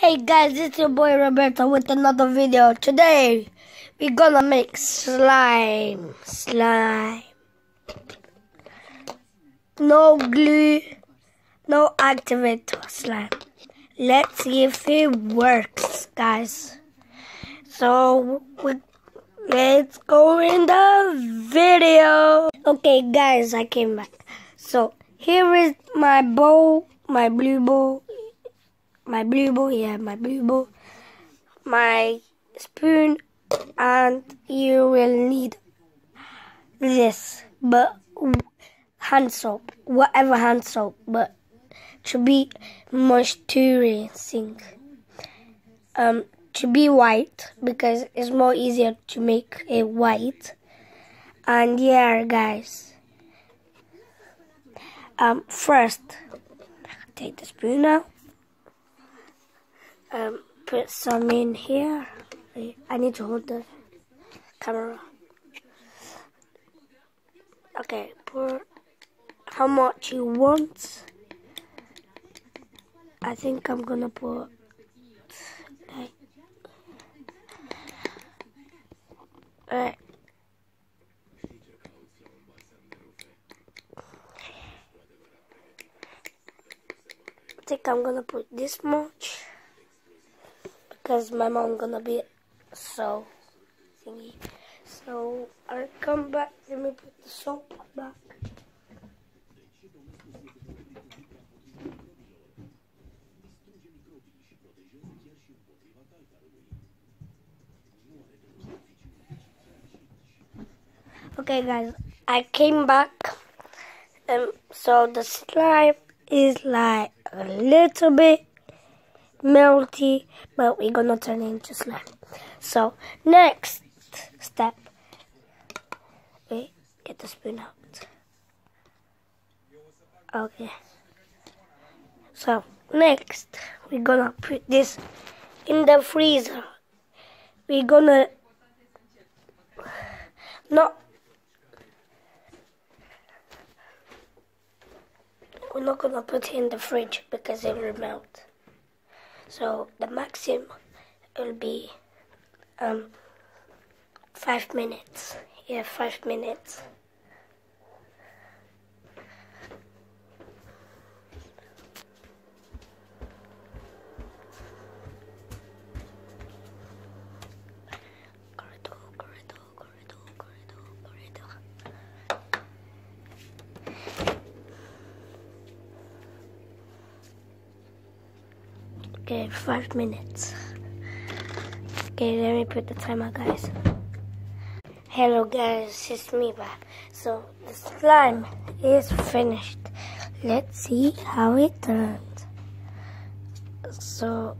Hey guys, it's your boy Roberto with another video. Today, we're gonna make slime. No glue, no activator slime. Let's see if it works, guys. So, let's go in the video. Okay guys, I came back. So, here is my bowl, my blue bowl, my spoon, and you will need this, but hand soap, whatever hand soap, but to be moisturizing, to be white, because it's more easier to make it white. And yeah guys, first take the spoon out. Put some in here. I need to hold the camera. Okay, pour how much you want. I think I'm gonna put like, I think I'm gonna put this much, because my mom gonna be so thingy. So I'll come back. Let me put the soap back. Okay guys, I came back. So the slime is like a little bit melty, but we're gonna turn it into slime. So next step, wait, get the spoon out. Okay, so next we're gonna put this in the freezer. We're gonna we're not gonna put it in the fridge because it will melt. So the maximum will be 5 minutes. Yeah, 5 minutes. Okay, 5 minutes. Okay, let me put the timer, guys. Hello guys, it's me back. So the slime is finished. Let's see how it turns. So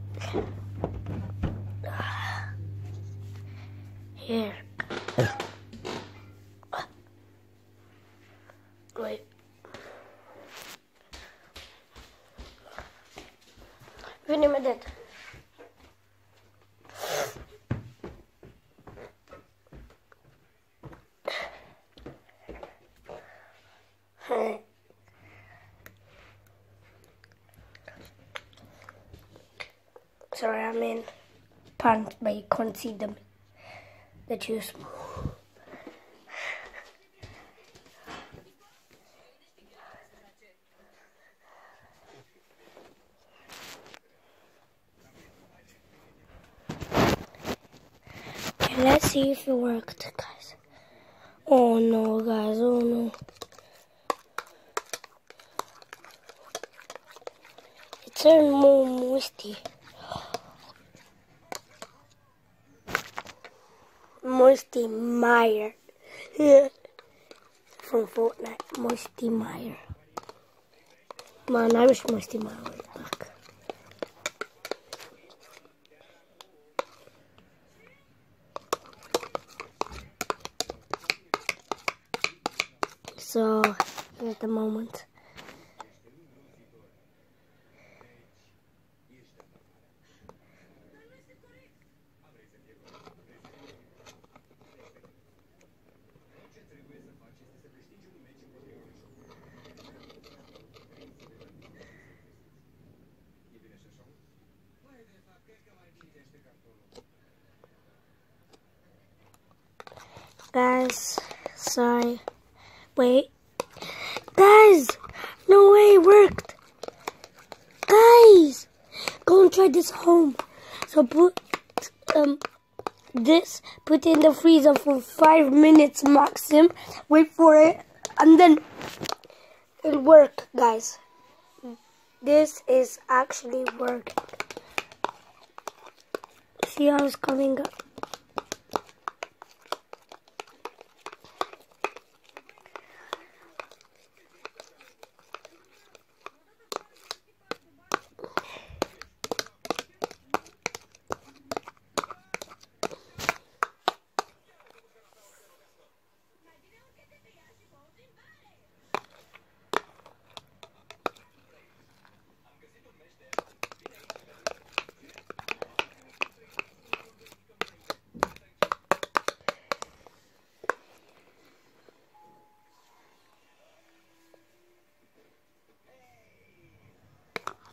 here. Wait. Vieni med det. Sorry, I'm in pants, but you can't see the juice. Okay, let's see if it worked, guys. Oh no, guys, oh no. It turned more moisty. Moisty Meyer. From Fortnite. Moisty Meyer. Man, I wish Moisty Meyer was back. So, at the moment. Guys, sorry. Wait. Guys! No way it worked! Guys! Go and try this home. So put this, put it in the freezer for 5 minutes maximum. Wait for it, and then it'll work, guys. This is actually working. See how it's coming up?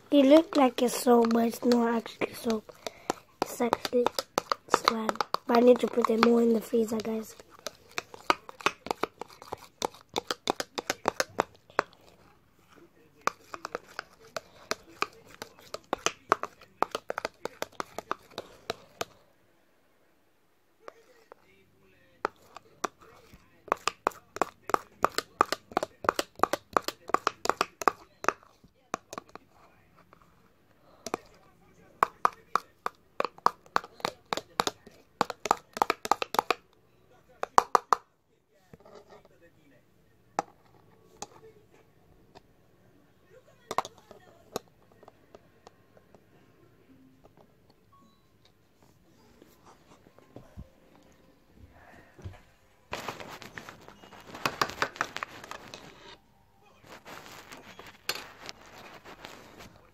It looks like it's soap, but it's not actually soap. It's actually slime. But I need to put it more in the freezer, guys.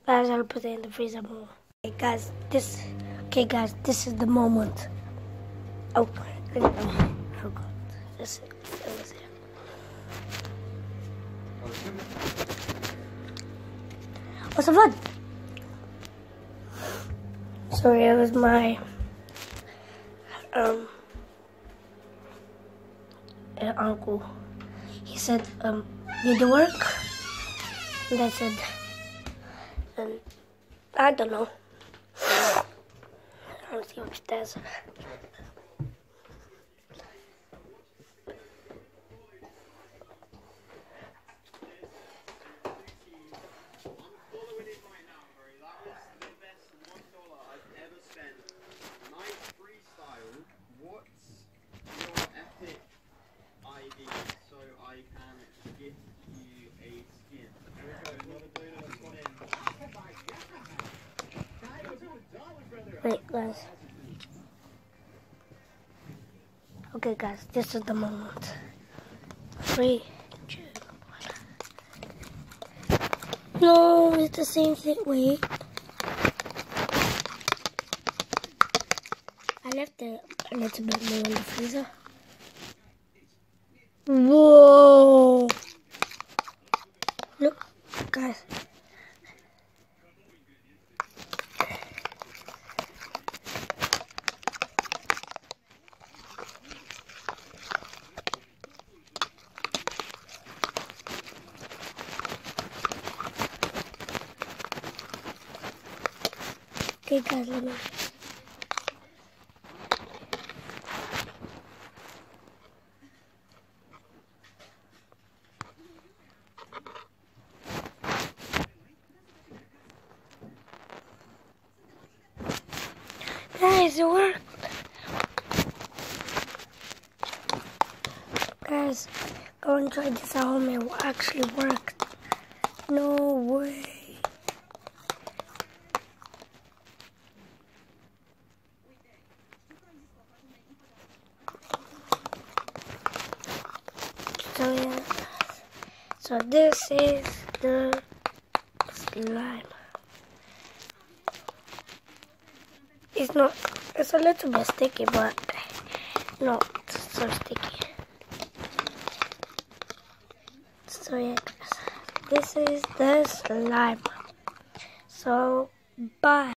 Guys, I'll put it in the freezer more. Okay, guys, this is the moment. Oh, I forgot. This was it. What's the fun? Sorry, it was my uncle. He said, need to work? And I said, I don't know. I don't see what it does. Wait, guys. Okay, guys, this is the moment. 3, 2, 1. No, it's the same thing. Wait. I left it a little bit more in the freezer. Whoa! Look, guys. Okay, guys, let me. Guys, it worked. Guys, go and try this at home. It actually worked. No way. So yeah, so this is the slime. It's a little bit sticky, but not so sticky. So yeah, guys, this is the slime. So bye.